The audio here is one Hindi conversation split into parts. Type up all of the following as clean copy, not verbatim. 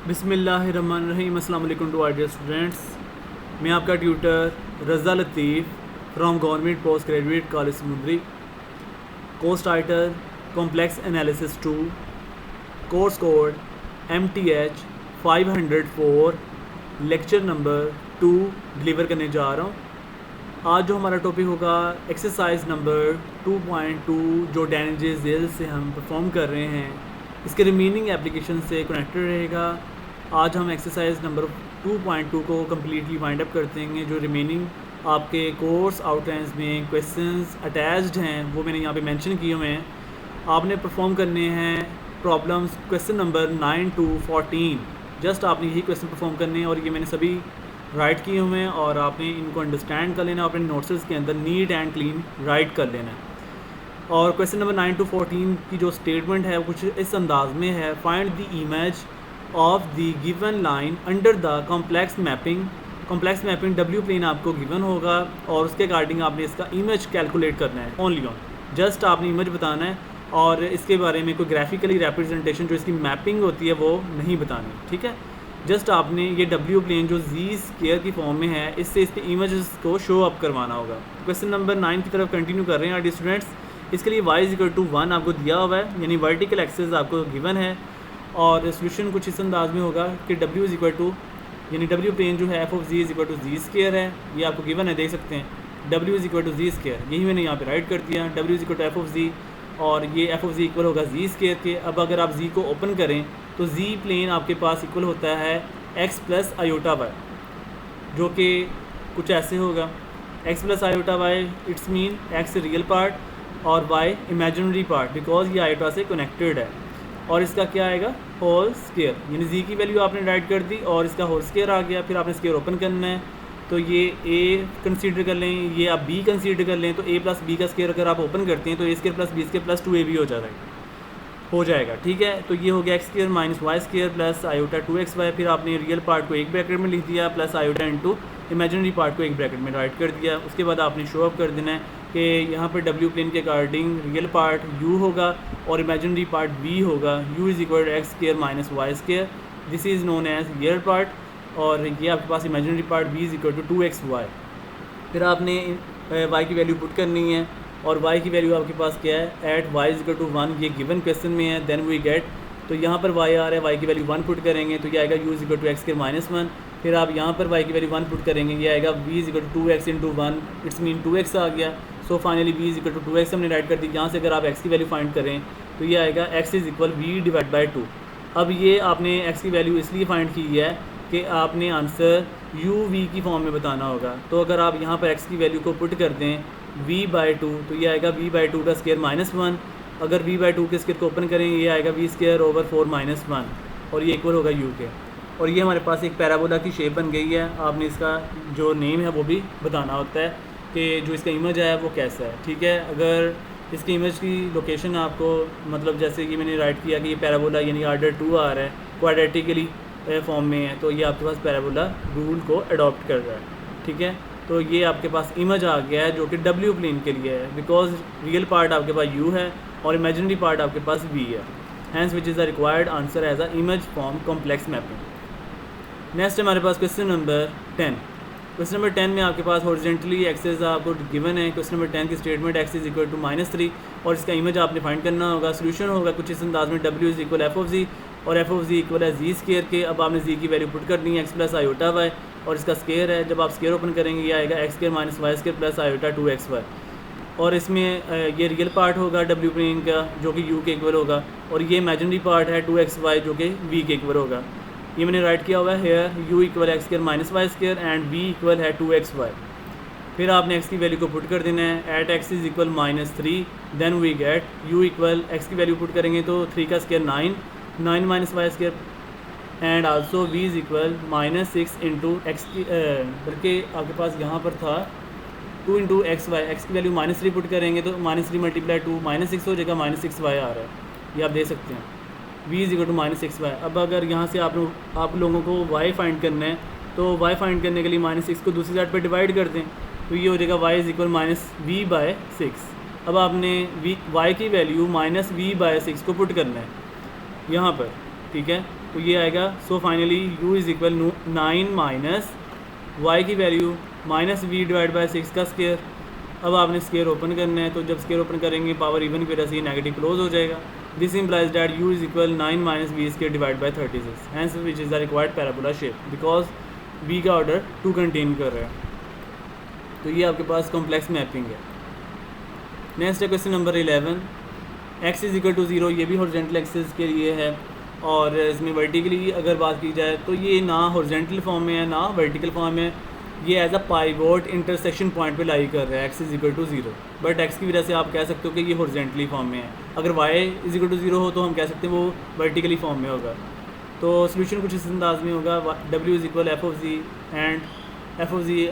बिस्मिल्लाहिर्रहमानिर्रहीम। अस्सलाम वालेकुम टू आवर डियर स्टूडेंट्स। मैं आपका tutor Raza Latif from government post graduate college Samundri. Course title complex analysis 2, course code MTH 504, lecture number 2 deliver करने जा रहा हूँ। आज जो हमारा टॉपिक होगा एक्सरसाइज नंबर 2.2 जो डैनिजेस जेल से हम परफॉर्म कर रहे हैं, इसके रिमेनिंग एप्लीकेशन से कनेक्टेड रहेगा। आज हम एक्सरसाइज नंबर 2.2 को कम्प्लीटली वाइंड अप करते हैं। जो रिमेनिंग आपके कोर्स आउटलाइंस में क्वेश्चंस अटैच्ड हैं वो मैंने यहाँ पे मेंशन किए हुए हैं। आपने परफॉर्म करने हैं problems question number 9 to 14। Just आपने यही क्वेश्चन परफॉर्म करने हैं और ये मैंने सभी राइट किए हुए हैं और आपने इनको अंडरस्टैंड कर लेना, अपने नोट्स के अंदर नीट एंड क्लीन राइट कर लेना है। और क्वेश्चन नंबर 9 to 14 की जो स्टेटमेंट है वो कुछ इस अंदाज में है। Find the image of the given line under the complex mapping. Complex mapping W plane आपको गिवन होगा और उसके अकॉर्डिंग आपने इसका इमेज कैलकुलेट करना है। ओनली ऑन जस्ट आपने इमेज बताना है और इसके बारे में कोई ग्राफिकली रिप्रेजेंटेशन जो इसकी मैपिंग होती है वो नहीं बतानी, ठीक है। जस्ट आपने ये डब्ल्यू प्लेन जो जी स्क्वायर की फॉर्म में है इससे इसके इमेजेस को शो अप करवाना होगा। क्वेश्चन नंबर 9 की तरफ कंटिन्यू कर रहे हैं आर स्टूडेंट्स। इसके लिए y=1 आपको दिया हुआ है, यानी वर्टिकल एक्सेस आपको गिवन है और सोल्यूशन कुछ इस अंदाज में होगा कि w यानी w प्लेन जो है f(z)(z)² है, ये आपको गिवन है, देख सकते हैं w(z)(z)²। यही मैंने यहाँ पे राइट कर दिया w(f(z) और ये f(z) इक्वल होगा z² के। अब अगर आप z को ओपन करें तो z प्लेन आपके पास इक्वल होता है x + i/y, जो कि कुछ ऐसे होगा x + i/y it's mean x real part और y इमेजिनरी पार्ट, बिकॉज ये आयोटा से कनेक्टेड है। और इसका क्या आएगा होल स्क्वायर, यानी z की वैल्यू आपने राइट कर दी और इसका होल स्क्वायर आ गया। फिर आपने स्क्वायर ओपन करना है तो ये a कंसीडर कर लें, ये आप b कंसीडर कर लें तो a + b का स्क्वायर अगर आप ओपन करते हैं तो a² + b² + 2ab हो जाएगा, ठीक है। तो ये हो गया x² - y² + आयोटा 2xy। फिर आपने रियल पार्ट को एक ब्रैकेट में लिख दिया plus iota into imaginary part को एक ब्रैकेट में राइट कर दिया। उसके बाद आपने शो अप कर देना है कि यहाँ पर डब्ल्यू प्लेन के अकॉर्डिंग रियल पार्ट u होगा और इमेजिनरी पार्ट v होगा। u = x² - y², this is known as real part और ये आपके पास इमेजिनरी पार्ट v = 2xy। फिर आपने y की वैल्यू पुट करनी है और y की वैल्यू आपके पास क्या है एट y = 1, ये गिवन क्वेश्चन में है। देन वी गेट, तो यहाँ पर y आ रहा है, y की वैल्यू 1 पुट करेंगे तो ये आएगा u = x² - 1। फिर आप यहाँ पर y की वैल्यू 1 पुट करेंगे, ये आएगा v = 2x × 1, it's mean 2x आ गया। सो फाइनली v = 2x हमने राइट कर दी। यहाँ से अगर आप x की वैल्यू फाइंड करें तो ये आएगा x = v/2। अब ये आपने x की वैल्यू इसलिए फाइंड की है कि आपने आंसर u v की फॉर्म में बताना होगा। तो अगर आप यहाँ पर x की वैल्यू को पुट कर दें v/2 तो ये आएगा v/2 का स्क्वायर -1। अगर v/2 के स्क्वायर को ओपन करें ये आएगा v²/4 - 1 और ये इक्वल होगा u के। और ये हमारे पास एक पैराबोला की शेप बन गई है। आपने इसका जो नेम है वो भी बताना होता है कि जो इसका इमेज है वो कैसा है, ठीक है। अगर इसकी इमेज की लोकेशन आपको मतलब जैसे कि मैंने राइट किया कि ये पैराबोला यानी ऑर्डर 2 आ रहा है, क्वाड्रेटिकली फॉर्म में है, तो ये आपके पास पैराबोला रूल को अडॉप्ट कर रहा है, ठीक है। तो ये आपके पास इमेज आ गया है जो कि डब्ल्यू प्लेन के लिए है, बिकॉज रियल पार्ट आपके पास u है और इमेजिनरी पार्ट आपके पास v है। Hence which is the required answer as a image form complex mapping. Next हमारे पास क्वेश्चन नंबर 10। क्वेश्चन नंबर 10 में आपके पास हॉरिजॉन्टली एक्सेस आपको गिवन है। क्वेश्चन नंबर 10 की स्टेटमेंट x = -3 और इसका इमेज आपने फाइंड करना होगा। सोल्यूशन होगा कुछ इस अंदाज में w = f(z) और f(z) इक्वल है z² के। अब आपने z की वैल्यू पुट करनी है x + i/y और इसका स्क्वायर है। जब आप स्क्वायर ओपन करेंगे ये आएगा x² - y² + आयोटा 2xy और इसमें ये रियल पार्ट होगा w प्लेन का जो कि u के इक्वल होगा और ये इमेजिनरी पार्ट है 2xy जो कि v के इक्वल होगा। ये मैंने राइट किया हुआ है here u = x² - y² and v equal है 2xy। फिर आपने x की वैल्यू को पुट कर देना है at x = -3। Then we get u = x की वैल्यू पुट करेंगे तो 3 का square 9 - y² and also v = -6 × x की बल्कि आपके पास यहाँ पर था 2 × xy। x की वैल्यू -3 पुट करेंगे तो -3 × 2 -6 हो जाएगा, -6y आ रहा है, ये आप देख सकते हैं v = -6y। अब अगर यहाँ से आप लोगों को y फाइंड करना है तो y फाइंड करने के लिए -6 को दूसरी साइड पर डिवाइड कर दें तो ये हो जाएगा y = -v/6। अब आपने y की वैल्यू -v/6 को पुट करना है यहाँ पर, ठीक है। तो ये आएगा। So finally u is equal 9 minus y की value minus v divide by 6 का स्केयर। अब आपने स्केयर ओपन करना है, तो जब स्केयर ओपन करेंगे पावर इवन की वजह से ये नेगेटिव क्लोज हो जाएगा। This implies that u is equal 9 minus V square divide by 36 hence which is the required parabola shape because v का ऑर्डर 2 कंटेन कर रहा है। तो ये आपके पास कॉम्प्लेक्स मैपिंग है। नेक्स्ट है question number 11, x is equal to 0। ये भी हॉरिजॉन्टल एक्सिस के लिए है और इसमें वर्टिकली अगर बात की जाए तो ये ना हॉरिजॉन्टल फॉर्म में है ना वर्टिकल फॉर्म में। ये as a pivot intersection point पे लाई कर रहा है x is equal to 0, but x की वजह से आप कह सकते हो कि ये हॉरिजॉन्टली फॉर्म में है। अगर y इज़ इक्वल टू 0 हो तो हम कह सकते हैं वो वर्टिकली फॉर्म में होगा। तो सोल्यूशन कुछ इस अंदाज में होगा, w is equal F of G and F of G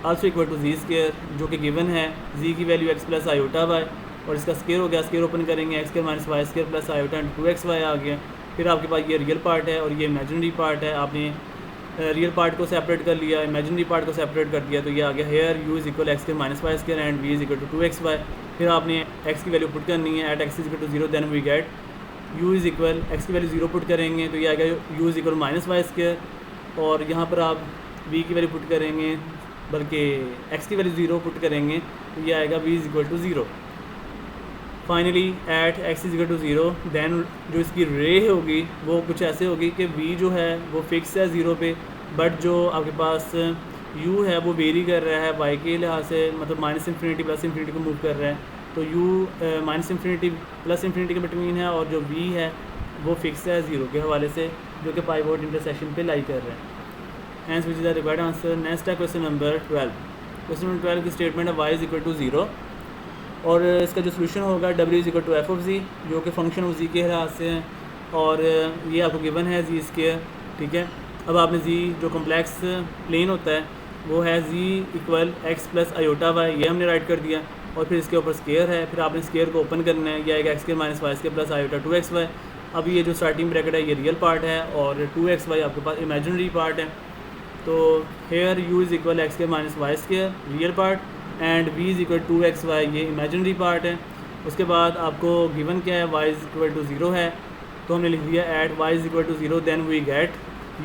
also equal to G square, जो कि गिवन है। z की वैल्यू x प्लस आयोटा वाई और इसका स्केयर हो गया। स्केयर ओपन करेंगे x square minus Y square plus iota and 2xy आ गया। फिर आपके पास ये रियल पार्ट है और ये इमेजिनरी पार्ट है। आपने रियल पार्ट को सेपरेट कर लिया, इमेजिनरी पार्ट को सेपरेट कर दिया, तो ये आ गया here u is equal X square minus Y square and v is equal to 2xy। फिर आपने x की वैल्यू पुट करनी है at x is equal to 0, then we get u is equal x की वैल्यू 0 पुट करेंगे तो ये आएगा u is equal minus Y square, और यहाँ पर आप v की वैल्यू पुट करेंगे, बल्कि x की वैल्यू 0 पुट करेंगे तो ये आएगा v is equal to 0। Finally at x is equal to 0, then जो इसकी रे होगी वो कुछ ऐसे होगी कि v जो है वो फिक्स है 0 पे, बट जो आपके पास u है वो वेरी कर रहा है y के लिहाज से, मतलब माइनस इन्फिनिटी प्लस इन्फिनिटी को मूव कर रहा है। तो u minus infinity plus infinity के बिटवीन है और जो v है वो फिक्स है 0 के हवाले से, जो कि पाइवोट इंटरसेक्शन पे लाई कर रहे हैं। Hence which is the required answer. Next है क्वेश्चन नंबर 12। क्वेश्चन नंबर 12 की स्टेटमेंट है y इज़ इक्वल टू 0 और इसका जो सोल्यूशन होगा w is equal to F of G, जो कि फंक्शन ऑफ जी के लिहाज से है, और ये आपको गिवन है जी स्केयर। ठीक है, अब आपने जी जो कॉम्प्लेक्स प्लेन होता है वो है G equal X plus iota Y, ये हमने राइट कर दिया, और फिर इसके ऊपर स्केयर है। फिर आपने स्केयर को ओपन करना है, ये आएगा X square minus Y square plus iota 2xy। अब ये जो स्टार्टिंग ब्रैकेट है ये रियल पार्ट है और 2xy आपके पास इमेजिनरी पार्ट है। तो here u is equal X square minus Y square real part and v is equal 2xy ये इमेजिनरी पार्ट है। उसके बाद आपको गिवन क्या है, y इज़ इक्वल टू 0 है, तो हमने लिख दिया at y is equal to 0, then we get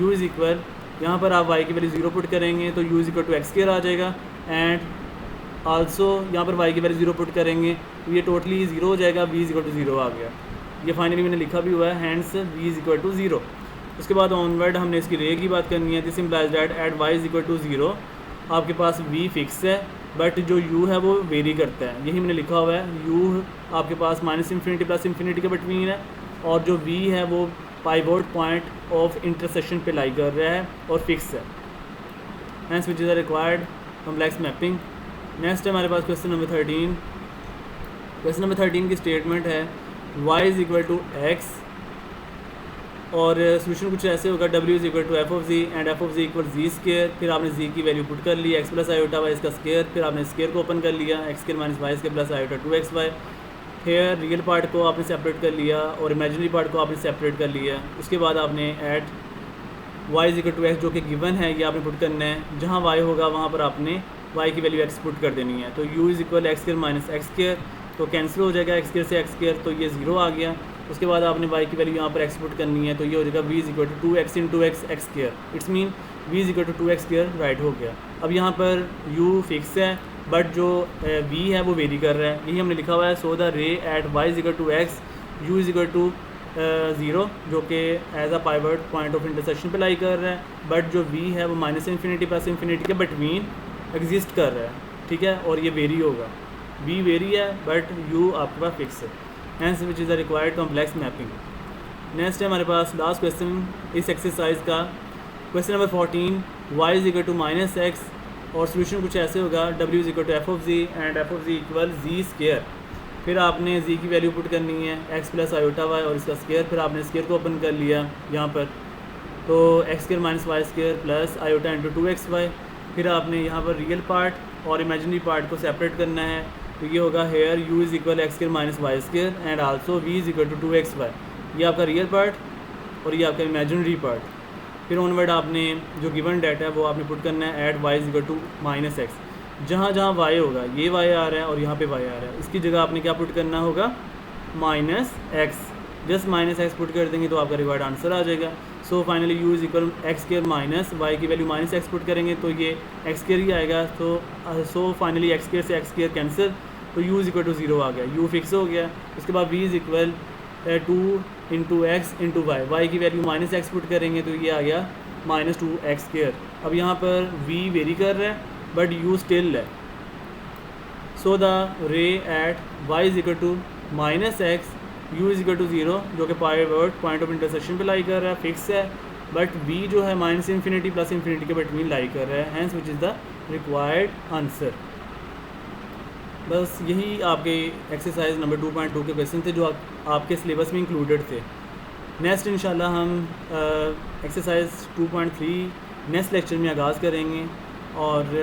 u is equal, यहाँ पर आप y की वैल्यू 0 पुट करेंगे तो u is equal to X square आ जाएगा, एंड आल्सो यहाँ पर y की वैल्यू 0 पुट करेंगे तो ये टोटली 0 हो जाएगा, v इज़ इक्वल टू 0 आ गया। ये फाइनली मैंने लिखा भी हुआ है, hence v is equal to 0। उसके बाद ऑनवर्ड हमने इसकी रे की बात करनी है। This implies that at y is equal to 0 आपके पास v फिक्स है, बट जो u है वो वेरी करता है, यही मैंने लिखा हुआ है। u आपके पास माइनस इन्फिनिटी प्लस इन्फिनिटी के बिटवीन है, और जो v है वो पाइवोट पॉइंट ऑफ इंटरसेक्शन पे लाई कर रहा है और फिक्स है। Hence which is required complex mapping. Next है हमारे पास क्वेश्चन नंबर 13। क्वेश्चन नंबर 13 की स्टेटमेंट है y is equal to x, और सोल्यूशन कुछ ऐसे होगा, w is equal to F of G and F of G equal G square. फिर आपने जी की वैल्यू पुट कर ली x प्लस आयोटा वाई इसका स्केयर, फिर आपने स्केयर को ओपन कर लिया X square minus Y square plus iota 2xy। Here real part को आपने सेपरेट कर लिया और इमेजिनरी पार्ट को आपने सेपरेट कर लिया। उसके बाद आपने at y is equal to X जो कि गिवन है ये आपने पुट करना है, जहाँ y होगा वहाँ पर आपने y की वैल्यू x पुट कर देनी है। तो u is equal X square minus x square, तो कैंसिल हो जाएगा एक्स स्केयर से एक्स स्केयर, तो ये 0 आ गया। उसके बाद आपने y की वैल्यू यहाँ पर x पुट करनी है, तो ये हो जाएगा v is equal to 2x into X X square, it's mean v is equal to 2x square right हो गया। अब यहाँ पर u फिक्स है, बट जो v है वो वेरी कर रहा है, यही हमने लिखा हुआ है। So the ray at y is equal to x u is equal to 0 जो कि as a pivot point of intersection पे लाई कर रहा है, बट जो v है वो माइनस इन्फिनिटी प्लस इन्फिनिटी के बिटवीन एग्जिस्ट कर रहा है। ठीक है, और ये वेरी होगा, v वेरी है बट u आपके पास फिक्स है। Hence which is the required complex mapping. Next है हमारे पास लास्ट क्वेश्चन इस एक्सरसाइज का, question number 14। y is equal to minus X, और सोल्यूशन कुछ ऐसे होगा, w is equal to F of G and F of G equal G square. फिर आपने जी की वैल्यू पुट करनी है x प्लस आयोटा वाई और इसका स्केयर, फिर आपने स्केयर को ओपन कर लिया यहाँ पर, तो X square minus Y square plus iota into 2xy। फिर आपने यहाँ पर रियल पार्ट और इमेजिनरी पार्ट को सेपरेट करना है, तो ये होगा here u is equal X square minus Y square and also v is equal to 2xy। ये आपका रियल पार्ट और ये आपका इमेजिनरी पार्ट। फिर ऑनवर्ड आपने जो गिवन डेटा है वो आपने पुट करना है at y is equal to minus X. जहाँ जहाँ y होगा ये y आ रहा है और यहाँ पे y आ रहा है, इसकी जगह आपने क्या पुट करना होगा, minus X. Just minus X put कर देंगे तो आपका रिक्वायर्ड आंसर आ जाएगा। So finally U is equal X square minus Y की वैल्यू माइनस एक्स पुट करेंगे तो ये एक्स स्क्वायर ही आएगा। सो फाइनली एक्स स्क्वायर से एक्स स्क्वायर कैंसिल, तो यू इज इक्वल टू 0 आ गया, यू फिक्स हो गया। उसके बाद V is equal 2 into X into Y, Y की वैल्यू माइनस एक्स पुट करेंगे तो ये आ गया माइनस 2 एक्स स्क्वायर। अब यहाँ पर वी वेरी कर रहा है बट यू स्टिल है। So the ray at Y is equal to minus X, U is equal to 0 जो कि पॉइंट ऑफ इंटरसेक्शन पे लाई कर रहा है, फिक्स है। बट बी जो है माइनस इन्फिनिटी प्लस इन्फिनिटी के बिटवीन लाई कर रहा है, hence which is the required answer. बस यही आपके एक्सरसाइज नंबर 2.2 के क्वेश्चन थे जो आपके सिलेबस में इंक्लूडेड थे। नेक्स्ट इंशाल्लाह हम एक्सरसाइज 2.3 नेक्स्ट लेक्चर में आगाज़ करेंगे और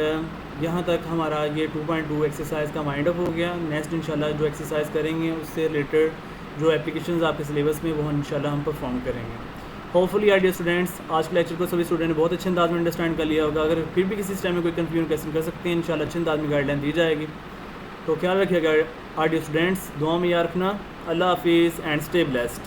यहाँ तक हमारा ये 2.2 एक्सरसाइज का माइंड अप हो गया। नेक्स्ट इंशाल्लाह जो एक्सरसाइज करेंगे उससे रिलेटेड जो एप्लीकेशंस आपके सिलेबस में वो इंशाल्लाह हम परफॉर्म करेंगे। होपफुली आइडिया स्टूडेंट्स, आज के लेक्चर को सभी स्टूडेंट ने बहुत अच्छे अंदाज में अंडरस्टैंड कर लिया होगा। अगर फिर भी किसी टाइम में कोई कन्फ्यूजन क्वेश्चन कर सकते हैं, इंशाल्लाह अच्छे अंदाज में गाइडलाइन दी जाएगी। तो ख्याल रखिएगा आइडिया स्टूडेंट्स, दुआ में याद रखना। अल्लाह हाफिज़ एंड स्टे ब्लेस्ड।